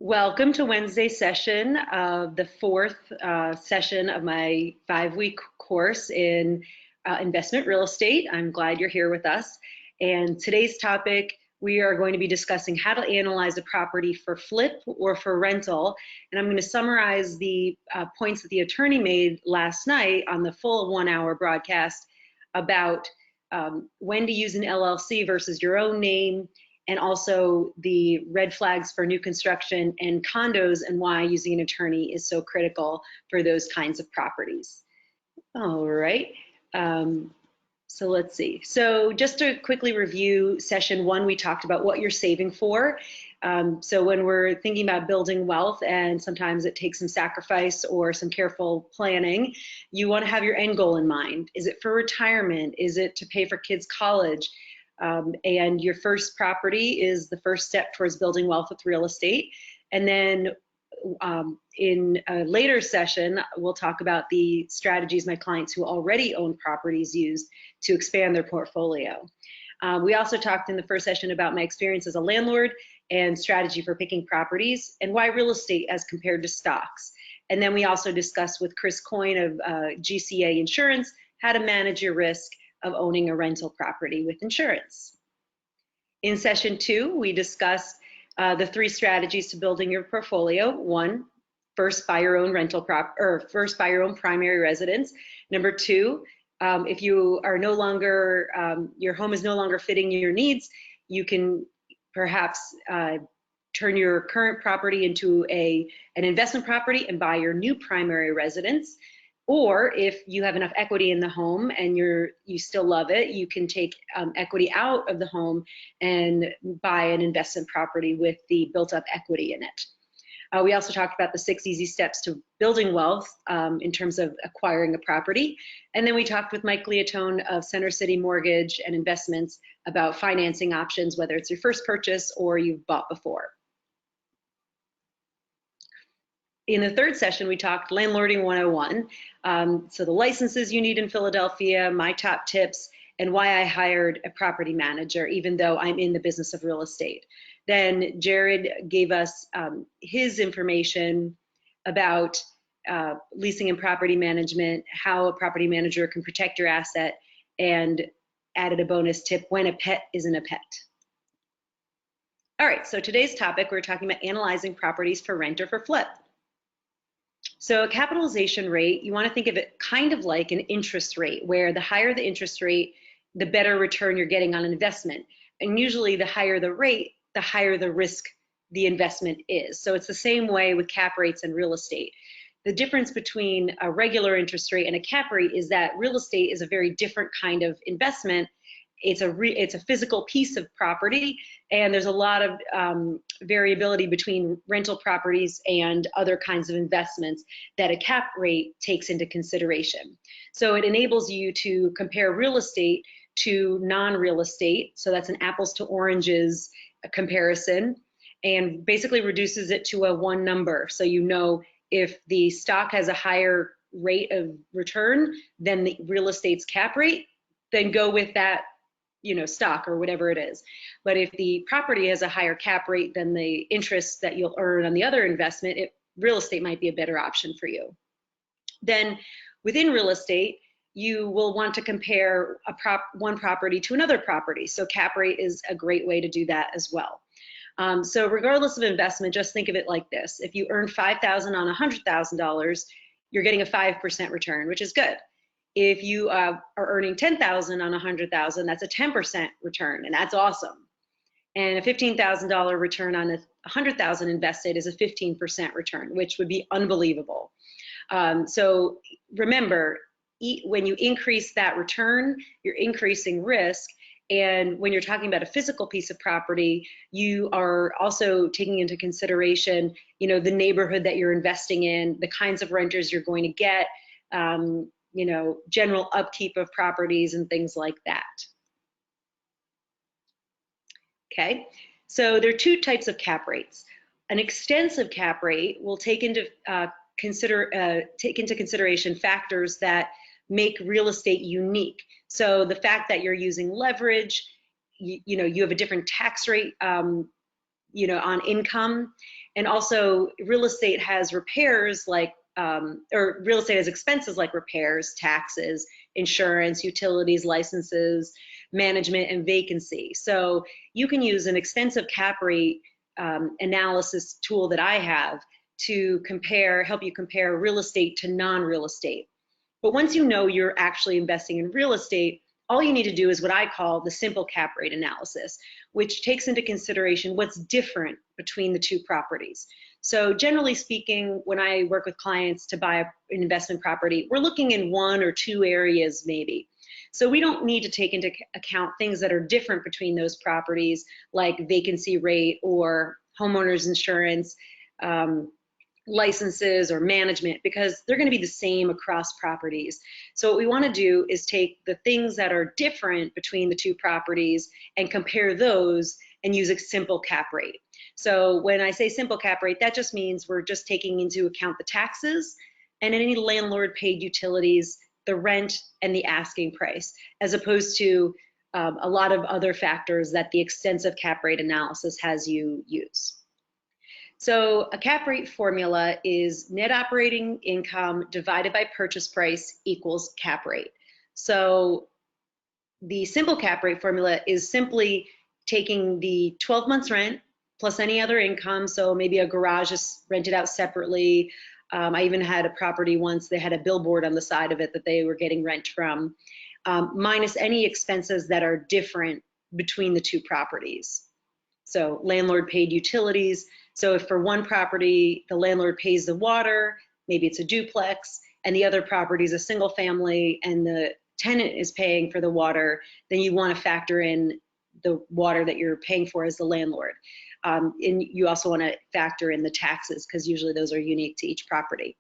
Welcome to Wednesday session of the fourth session of my 5-week course in investment real estate. I'm glad you're here with us. And today's topic, we are going to be discussing how to analyze a property for flip or for rental. And I'm going to summarize the points that the attorney made last night on the full 1-hour broadcast about when to use an LLC versus your own name, and also the red flags for new construction and condos and why using an attorney is so critical for those kinds of properties. All right, so let's see. So just to quickly review session 1, we talked about what you're saving for. So when we're thinking about building wealth, and sometimes it takes some sacrifice or some careful planning, you want to have your end goal in mind. Is it for retirement? Is it to pay for kids' college? And your first property is the first step towards building wealth with real estate. And then in a later session, we'll talk about the strategies my clients who already own properties use to expand their portfolio. We also talked in the first session about my experience as a landlord and strategy for picking properties and why real estate as compared to stocks. And then we also discussed with Chris Coyne of GCA Insurance how to manage your risk of owning a rental property with insurance. In session 2, we discussed the 3 strategies to building your portfolio. 1, first buy your own first buy your own primary residence. Number 2, if you are no longer, your home is no longer fitting your needs, you can perhaps turn your current property into an investment property and buy your new primary residence. Or if you have enough equity in the home and you still love it, you can take equity out of the home and buy an investment property with the built-up equity in it. We also talked about the 6 easy steps to building wealth in terms of acquiring a property. And then we talked with Mike Leotone of Center City Mortgage and Investments about financing options, whether it's your first purchase or you've bought before. In the 3rd session, we talked Landlording 101, so the licenses you need in Philadelphia, my top tips, and why I hired a property manager, even though I'm in the business of real estate. Then Jared gave us his information about leasing and property management, how a property manager can protect your asset, and added a bonus tip, when a pet isn't a pet. All right, so today's topic, we're talking about analyzing properties for rent or for flip. So a capitalization rate, you want to think of it kind of like an interest rate, where the higher the interest rate, the better return you're getting on an investment. And usually the higher the rate, the higher the risk the investment is. So it's the same way with cap rates and real estate. The difference between a regular interest rate and a cap rate is that real estate is a very different kind of investment. It's a physical piece of property, and there's a lot of variability between rental properties and other kinds of investments that a cap rate takes into consideration. So it enables you to compare real estate to non-real estate. So that's an apples to oranges comparison, and basically reduces it to a 1 number. So you know if the stock has a higher rate of return than the real estate's cap rate, then go with that stock or whatever it is. But if the property has a higher cap rate than the interest that you'll earn on the other investment, real estate might be a better option for you. Then within real estate, you will want to compare one property to another property. So cap rate is a great way to do that as well. So regardless of investment, just think of it like this. If you earn $5,000 on $100,000, you're getting a 5% return, which is good. If you are earning $10,000 on $100,000, that's a 10% return, and that's awesome. And a $15,000 return on $100,000 invested is a 15% return, which would be unbelievable. So remember, when you increase that return, you're increasing risk. And when you're talking about a physical piece of property, you are also taking into consideration, the neighborhood that you're investing in, the kinds of renters you're going to get, general upkeep of properties and things like that. Okay, so there are 2 types of cap rates. An extensive cap rate will take into consideration factors that make real estate unique. So the fact that you're using leverage, you have a different tax rate, on income, And also real estate has repairs like, or real estate has expenses like repairs, taxes, insurance, utilities, licenses, management, and vacancy. So you can use an extensive cap rate analysis tool that I have to help you compare real estate to non-real estate. But once you know you're actually investing in real estate, all you need to do is what I call the simple cap rate analysis, which takes into consideration what's different between the two properties. So generally speaking, when I work with clients to buy an investment property, we're looking in one or two areas maybe. So we don't need to take into account things that are different between those properties, like vacancy rate or homeowners insurance, licenses or management, because they're going to be the same across properties. So what we want to do is take the things that are different between the two properties and compare those and use a simple cap rate. So when I say simple cap rate, that just means we're just taking into account the taxes and any landlord paid utilities, the rent, and the asking price, as opposed to a lot of other factors that the extensive cap rate analysis has you use. So a cap rate formula is net operating income divided by purchase price equals cap rate. So the simple cap rate formula is simply taking the 12 months rent plus any other income. So maybe a garage is rented out separately. I even had a property once, they had a billboard on the side of it that they were getting rent from, minus any expenses that are different between the two properties. So landlord paid utilities. So if for one property, the landlord pays the water, maybe it's a duplex, and the other property is a single family and the tenant is paying for the water, then you want to factor in the water that you're paying for as the landlord. And you also want to factor in the taxes, because usually those are unique to each property.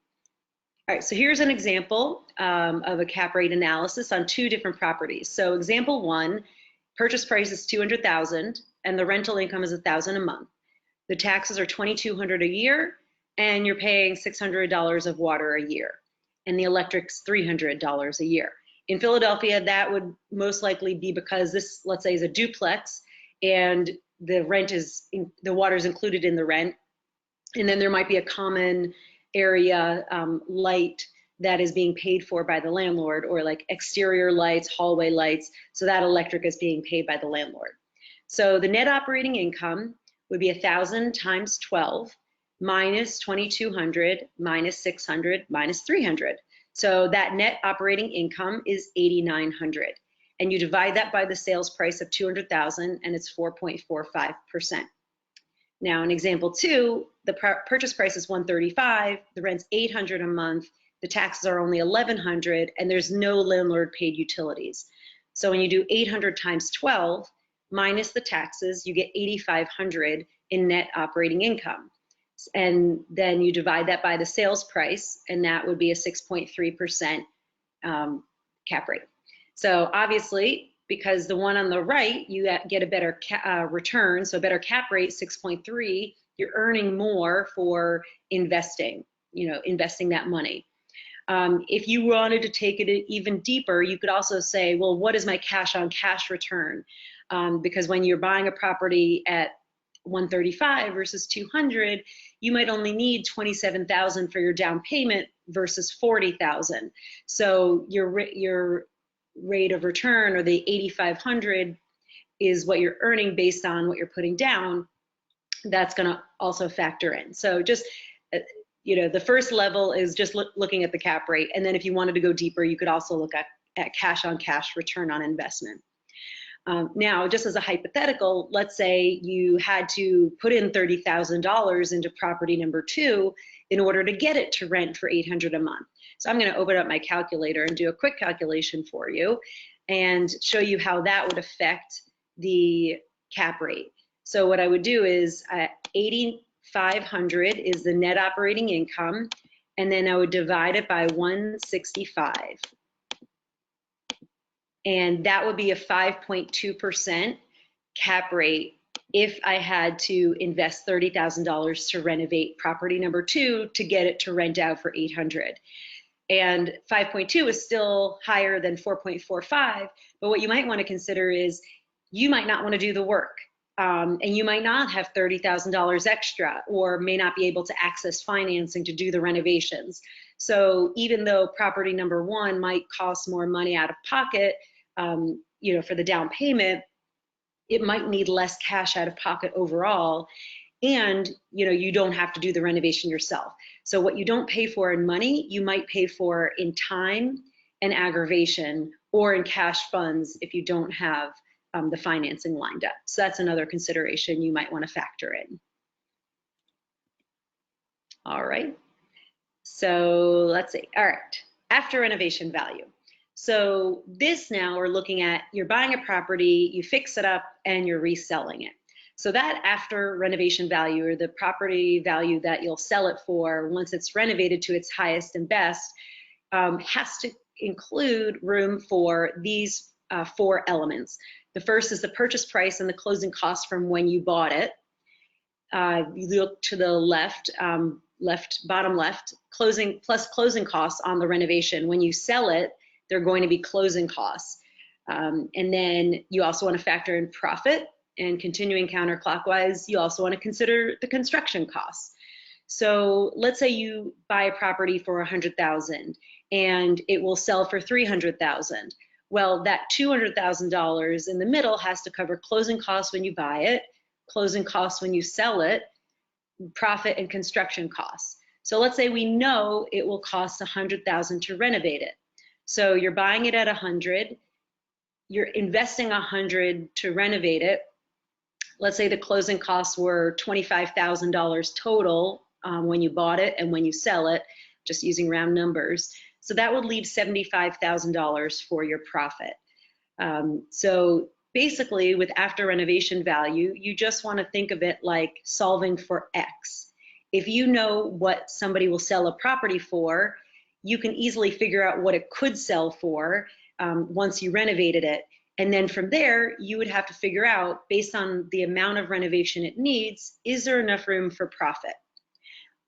All right, so here's an example of a cap rate analysis on two different properties. So example one, purchase price is $200,000 and the rental income is $1,000 a month. The taxes are $2,200 a year, and you're paying $600 of water a year, and the electric's $300 a year. In Philadelphia, that would most likely be because this, let's say, is a duplex, and the water is included in the rent, and then there might be a common area light that is being paid for by the landlord, or like exterior lights, hallway lights, so that electric is being paid by the landlord. So the net operating income would be 1,000 times 12 minus 2,200 minus 600 minus 300. So that net operating income is 8,900. And you divide that by the sales price of 200,000 and it's 4.45%. Now in example two, the purchase price is 135, the rent's 800 a month, the taxes are only 1,100, and there's no landlord paid utilities. So when you do 800 times 12, minus the taxes, you get 8,500 in net operating income. And then you divide that by the sales price, and that would be a 6.3% cap rate. So obviously, because the one on the right, you get a better return, so a better cap rate, 6.3, you're earning more for investing, investing that money. If you wanted to take it even deeper, you could also say, well, what is my cash on cash return? Because when you're buying a property at 135 versus 200, you might only need 27,000 for your down payment versus 40,000. So your rate of return, or the 8,500, is what you're earning based on what you're putting down. That's going to also factor in. So just the first level is just looking at the cap rate, and then if you wanted to go deeper, you could also look at cash on cash return on investment. Now, just as a hypothetical, let's say you had to put in $30,000 into property number two in order to get it to rent for $800 a month. So I'm going to open up my calculator and do a quick calculation for you and show you how that would affect the cap rate. So what I would do is 8,500 is the net operating income, and then I would divide it by 165. And that would be a 5.2% cap rate if I had to invest $30,000 to renovate property number two to get it to rent out for $800. And 5.2 is still higher than 4.45, but what you might want to consider is you might not want to do the work. and you might not have $30,000 extra, or may not be able to access financing to do the renovations. So even though property number one might cost more money out of pocket, for the down payment, it might need less cash out of pocket overall, and you don't have to do the renovation yourself. So what you don't pay for in money, you might pay for in time and aggravation, or in cash funds if you don't have the financing lined up. So that's another consideration you might want to factor in. All right, so let's see. All right, after renovation value. So this, now we're looking at, you're buying a property, you fix it up, and you're reselling it. So that after renovation value, or the property value that you'll sell it for once it's renovated to its highest and best, has to include room for these 4 elements. The first is the purchase price and the closing costs from when you bought it. You look to the left, bottom left, closing plus closing costs on the renovation. When you sell it, they're going to be closing costs. And then you also want to factor in profit, and continuing counterclockwise, you also want to consider the construction costs. So let's say you buy a property for $100,000 and it will sell for $300,000. Well, that $200,000 in the middle has to cover closing costs when you buy it, closing costs when you sell it, profit, and construction costs. So let's say we know it will cost $100,000 to renovate it. So you're buying it at $100,000, you're investing $100,000 to renovate it. Let's say the closing costs were $25,000 total when you bought it and when you sell it, just using round numbers. So that would leave $75,000 for your profit. So basically, with after renovation value, you just want to think of it like solving for X. If you know what somebody will sell a property for, you can easily figure out what it could sell for once you renovated it. And then from there, you would have to figure out, based on the amount of renovation it needs, is there enough room for profit?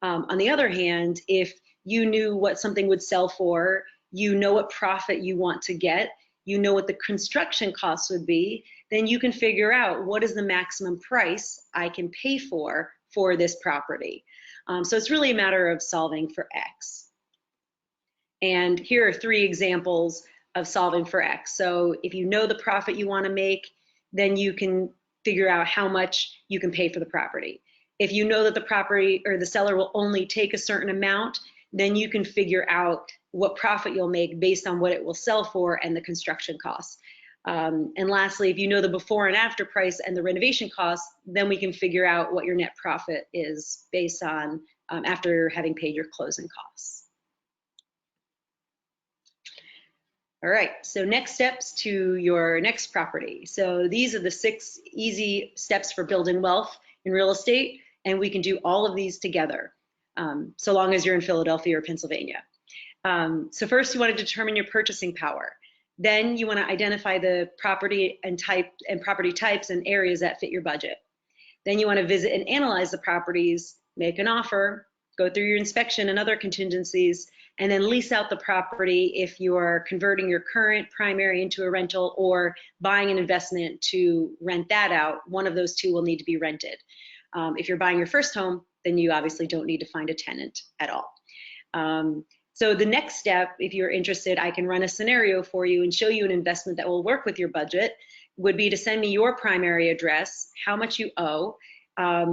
On the other hand, if you knew what something would sell for, you know what profit you want to get, you know what the construction costs would be, then you can figure out what is the maximum price I can pay for this property. So it's really a matter of solving for X. And here are 3 examples of solving for X. So if you know the profit you want to make, then you can figure out how much you can pay for the property. If you know that the property or the seller will only take a certain amount, then you can figure out what profit you'll make based on what it will sell for and the construction costs. And lastly, if you know the before and after price and the renovation costs, then we can figure out what your net profit is based on after having paid your closing costs. All right, so next steps to your next property. So these are the 6 easy steps for building wealth in real estate, and we can do all of these together, so long as you're in Philadelphia or Pennsylvania. So first, you want to determine your purchasing power. Then you want to identify the property and property types and areas that fit your budget. Then you want to visit and analyze the properties, make an offer, go through your inspection and other contingencies, and then lease out the property if you are converting your current primary into a rental or buying an investment to rent that out. One of those 2 will need to be rented. If you're buying your first home, then you obviously don't need to find a tenant at all. So the next step, if you're interested, I can run a scenario for you and show you an investment that will work with your budget, would be to send me your primary address, how much you owe,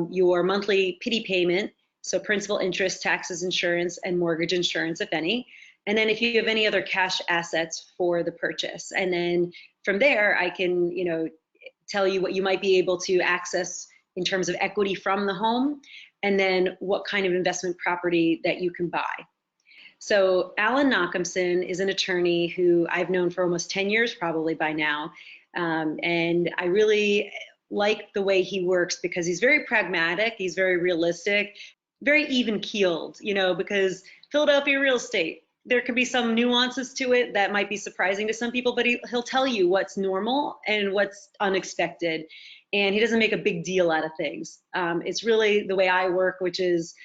your monthly PD payment, so principal, interest, taxes, insurance, and mortgage insurance, if any. And then if you have any other cash assets for the purchase. And then from there, I can, tell you what you might be able to access in terms of equity from the home, and then what kind of investment property that you can buy. So Alan Nachemson is an attorney who I've known for almost 10 years, probably by now. And I really like the way he works because he's very pragmatic, he's very realistic, very even-keeled, because Philadelphia real estate, there can be some nuances to it that might be surprising to some people, but he'll tell you what's normal and what's unexpected. And he doesn't make a big deal out of things. It's really the way I work, which is,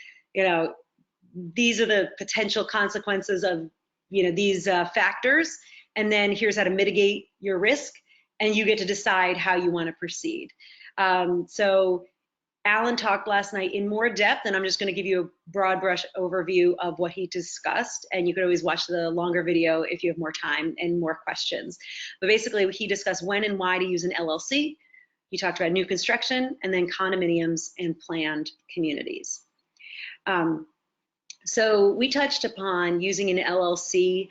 these are the potential consequences of, these factors. And then here's how to mitigate your risk. And you get to decide how you want to proceed. So Alan talked last night in more depth, and I'm just going to give you a broad brush overview of what he discussed, and you could always watch the longer video if you have more time and more questions. But basically, he discussed when and why to use an LLC. He talked about new construction, and then condominiums and planned communities. So we touched upon using an LLC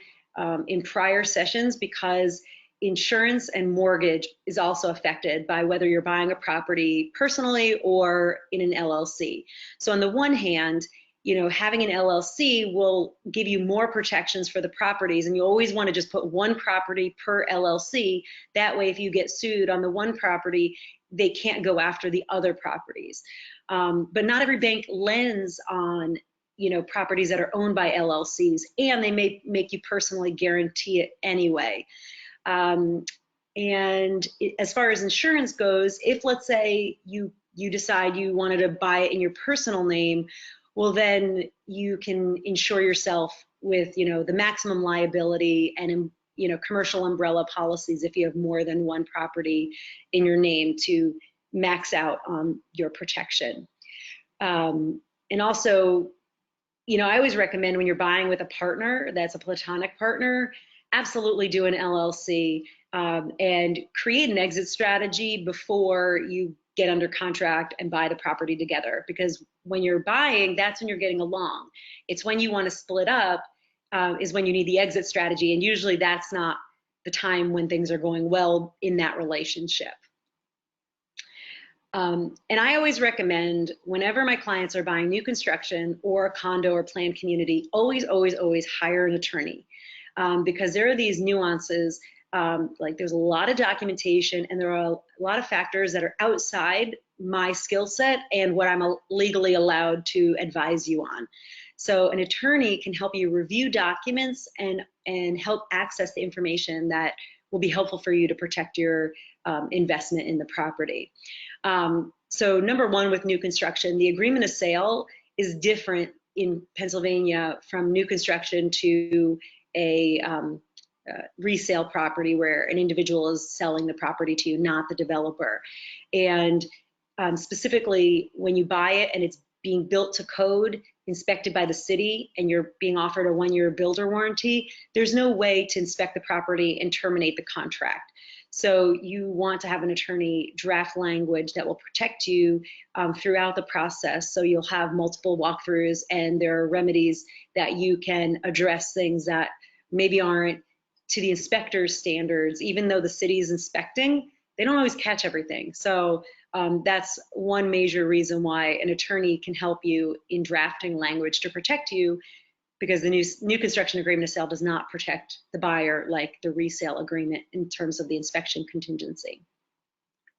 in prior sessions because insurance and mortgage is also affected by whether you're buying a property personally or in an LLC. So on the one hand, having an LLC will give you more protections for the properties, and you always want to just put one property per LLC. That way, if you get sued on the one property, they can't go after the other properties. But not every bank lends on properties that are owned by LLCs, and they may make you personally guarantee it anyway. And as far as insurance goes, if let's say you decide you wanted to buy it in your personal name, well then you can insure yourself with the maximum liability and commercial umbrella policies if you have more than one property in your name to max out on your protection. And also, I always recommend when you're buying with a partner that's a platonic partner, absolutely do an LLC and create an exit strategy before you get under contract and buy the property together. Because when you're buying, that's when you're getting along. It's when you want to split up is when you need the exit strategy. And usually that's not the time when things are going well in that relationship. And I always recommend whenever my clients are buying new construction or a condo or planned community, always hire an attorney. Because there are these nuances, like there's a lot of documentation and there are a lot of factors that are outside my skill set and what I'm legally allowed to advise you on. So an attorney can help you review documents and help access the information that will be helpful for you to protect your investment in the property. So number one, with new construction, the agreement of sale is different in Pennsylvania from new construction to a resale property where an individual is selling the property to you, not the developer. And specifically, when you buy it and it's being built to code, inspected by the city, and you're being offered a 1-year builder warranty, there's no way to inspect the property and terminate the contract. So you want to have an attorney draft language that will protect you throughout the process. So you'll have multiple walkthroughs and there are remedies that you can address things that maybe aren't to the inspector's standards. Even though the city is inspecting, they don't always catch everything. So that's one major reason why an attorney can help you in drafting language to protect you, because the new construction agreement of sale does not protect the buyer like the resale agreement in terms of the inspection contingency.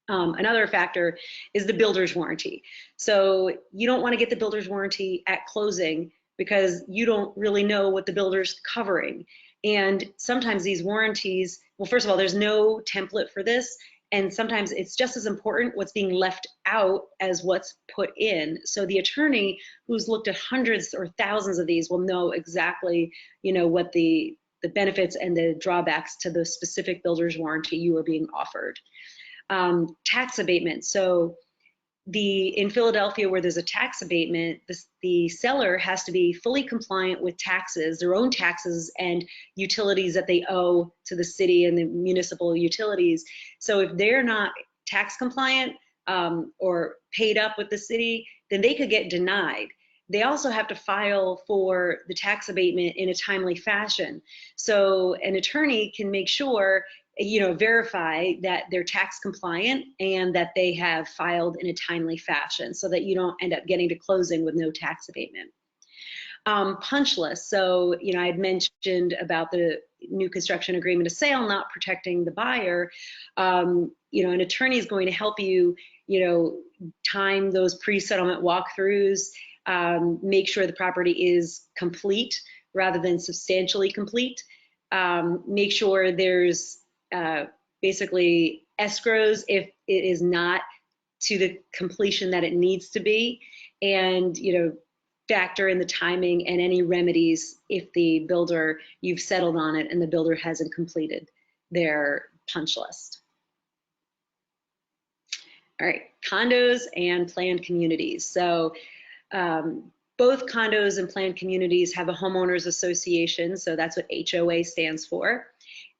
Another factor is the builder's warranty. So you don't want to get the builder's warranty at closing because you don't really know what the builder's covering. And sometimes these warranties, well, first of all, there's no template for this. And sometimes it's just as important what's being left out as what's put in. So the attorney who's looked at hundreds or thousands of these will know exactly, what the benefits and the drawbacks to the specific builder's warranty you are being offered. Tax abatement. So in Philadelphia, where there's a tax abatement, the seller has to be fully compliant with taxes, their own taxes and utilities that they owe to the city and the municipal utilities. So if they're not tax compliant or paid up with the city, then they could get denied. They also have to file for the tax abatement in a timely fashion. So an attorney can make sure, verify that they're tax compliant and that they have filed in a timely fashion so that you don't end up getting to closing with no tax abatement. Punch list. So, I had mentioned about the new construction agreement of sale not protecting the buyer. An attorney is going to help you, time those pre-settlement walkthroughs, make sure the property is complete rather than substantially complete. Make sure there's basically escrows if it is not to the completion that it needs to be, and factor in the timing and any remedies if the builder, you've settled on it and the builder hasn't completed their punch list. All right, condos and planned communities. So both condos and planned communities have a homeowners association, so that's what HOA stands for.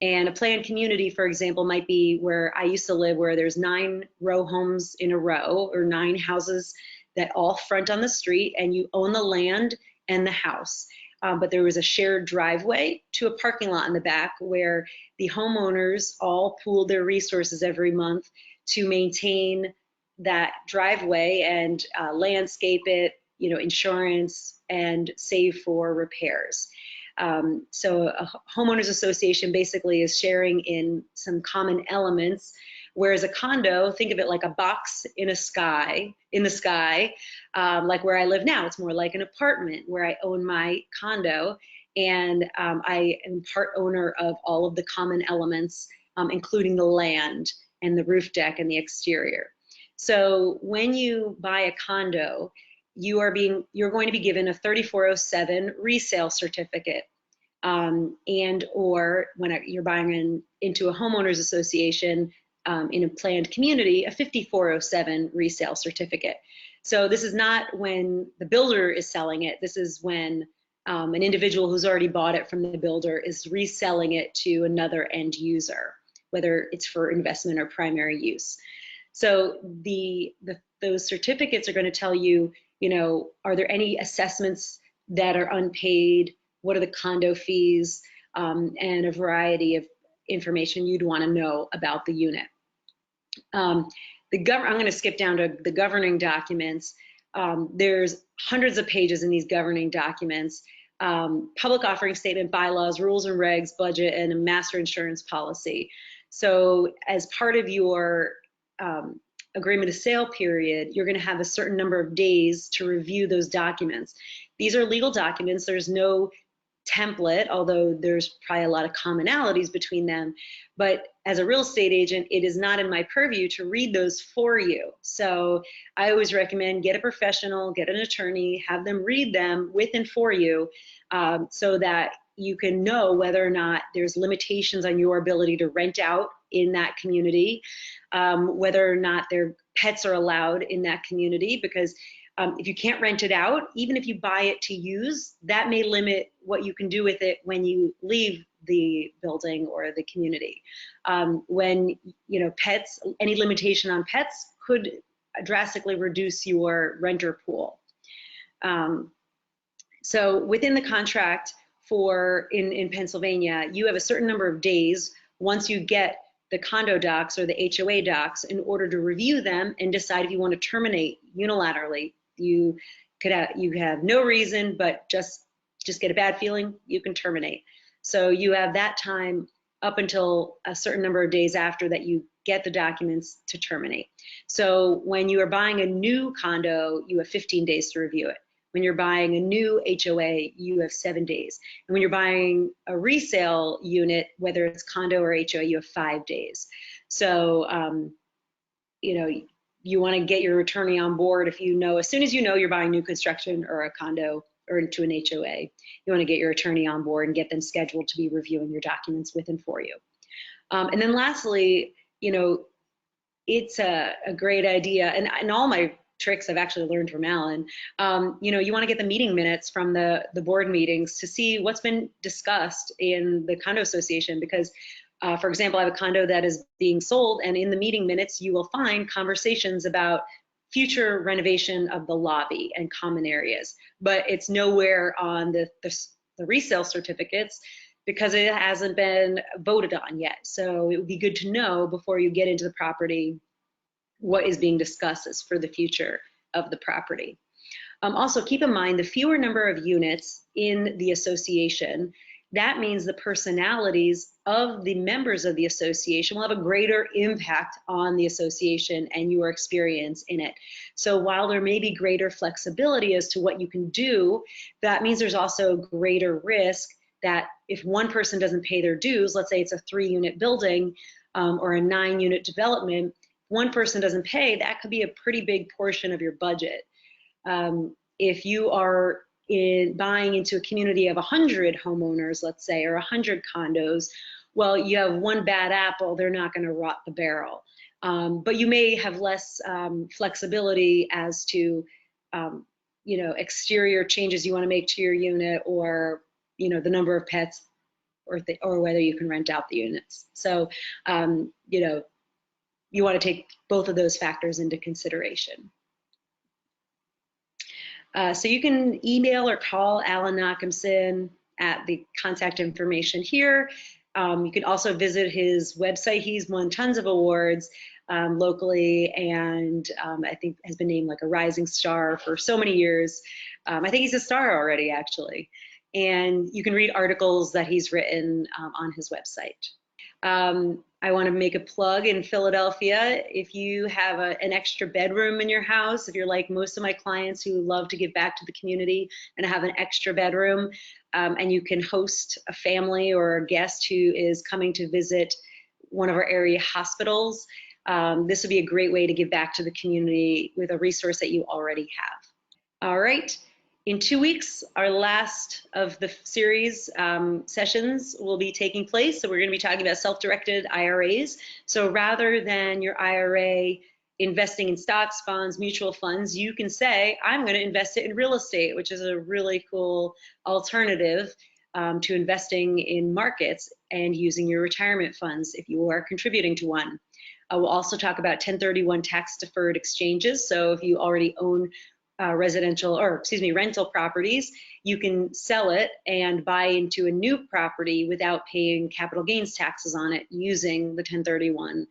And a planned community, for example, might be where I used to live, where there's 9 row homes in a row, or 9 houses that all front on the street, and you own the land and the house. But there was a shared driveway to a parking lot in the back where the homeowners all pooled their resources every month to maintain that driveway and landscape it, insurance, and save for repairs. So a homeowners association basically is sharing in some common elements, whereas a condo, think of it like a box in the sky, like where I live now. It's more like an apartment where I own my condo, and I am part owner of all of the common elements, including the land and the roof deck and the exterior. So when you buy a condo, you're going to be given a 3407 resale certificate, and or when you're buying into a homeowners association in a planned community, a 5407 resale certificate. So this is not when the builder is selling it. This is when an individual who's already bought it from the builder is reselling it to another end user, whether it's for investment or primary use. So those certificates are going to tell you, are there any assessments that are unpaid? What are the condo fees? And a variety of information you'd want to know about the unit. I'm going to skip down to the governing documents. There's hundreds of pages in these governing documents. Public offering statement, bylaws, rules and regs, budget, and a master insurance policy. So as part of your agreement of sale period, you're going to have a certain number of days to review those documents. These are legal documents. There's no template, although there's probably a lot of commonalities between them. But as a real estate agent, it is not in my purview to read those for you. So I always recommend get a professional, get an attorney, have them read them with and for you, so that you can know whether or not there's limitations on your ability to rent out in that community, whether or not their pets are allowed in that community, because if you can't rent it out, even if you buy it to use, that may limit what you can do with it when you leave the building or the community. When, pets, any limitation on pets could drastically reduce your renter pool. So within the contract in Pennsylvania, you have a certain number of days once you get the condo docs or the HOA docs in order to review them and decide if you want to terminate unilaterally. You have no reason, but just get a bad feeling, you can terminate. So you have that time up until a certain number of days after that you get the documents to terminate. So when you are buying a new condo, you have 15 days to review it. When you're buying a new HOA, you have 7 days. And when you're buying a resale unit, whether it's condo or HOA, you have 5 days. So, you want to get your attorney on board if as soon as you're buying new construction or a condo or into an HOA, you want to get your attorney on board and get them scheduled to be reviewing your documents with and for you. And then lastly, it's a great idea, and all my tricks I've actually learned from Alan. You want to get the meeting minutes from the board meetings to see what's been discussed in the condo association, because for example, I have a condo that is being sold, and in the meeting minutes you will find conversations about future renovation of the lobby and common areas, but it's nowhere on the resale certificates because it hasn't been voted on yet. So it would be good to know before you get into the property what is being discussed as for the future of the property. Also, keep in mind the fewer number of units in the association, that means the personalities of the members of the association will have a greater impact on the association and your experience in it. So while there may be greater flexibility as to what you can do, that means there's also greater risk that if one person doesn't pay their dues, let's say it's a 3-unit building or a 9-unit development, one person doesn't pay, that could be a pretty big portion of your budget. If you are buying into a community of 100 homeowners, let's say, or 100 condos, well, you have one bad apple, they're not going to rot the barrel. But you may have less flexibility as to exterior changes you want to make to your unit, or the number of pets, or whether you can rent out the units. So you want to take both of those factors into consideration. So you can email or call Alan Nachemson at the contact information here. You can also visit his website. He's won tons of awards locally, and I think has been named like a rising star for so many years. I think he's a star already, actually. And you can read articles that he's written on his website. I want to make a plug in Philadelphia. If you have an extra bedroom in your house, if you're like most of my clients who love to give back to the community and have an extra bedroom, and you can host a family or a guest who is coming to visit one of our area hospitals, this would be a great way to give back to the community with a resource that you already have. All right. In 2 weeks, our last of the series sessions will be taking place. So we're going to be talking about self-directed IRAs. So rather than your IRA investing in stocks, bonds, mutual funds, you can say, I'm going to invest it in real estate, which is a really cool alternative to investing in markets and using your retirement funds if you are contributing to one. We'll also talk about 1031 tax deferred exchanges. So if you already own rental properties, you can sell it and buy into a new property without paying capital gains taxes on it using the 1031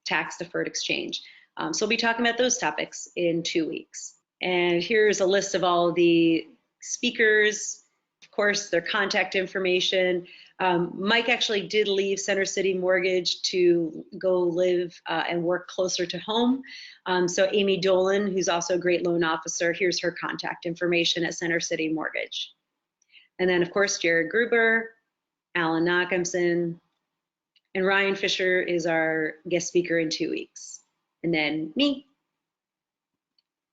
tax deferred exchange. So we'll be talking about those topics in 2 weeks. And here's a list of all the speakers, of course, their contact information. Mike actually did leave Center City Mortgage to go live and work closer to home. So Amy Dolan, who's also a great loan officer, here's her contact information at Center City Mortgage. And then, of course, Jared Gruber, Alan Nachemson, and Ryan Fisher is our guest speaker in 2 weeks. And then me.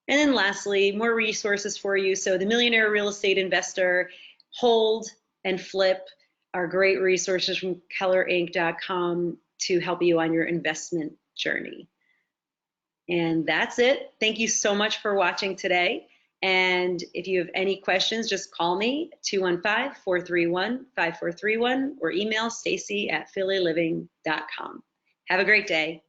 And then lastly, more resources for you. So the Millionaire Real Estate Investor, Hold, and Flip are great resources from kellerinc.com to help you on your investment journey. And that's it. Thank you so much for watching today. And if you have any questions, just call me, 215-431-5431, or email Stacy@phillyliving.com. Have a great day.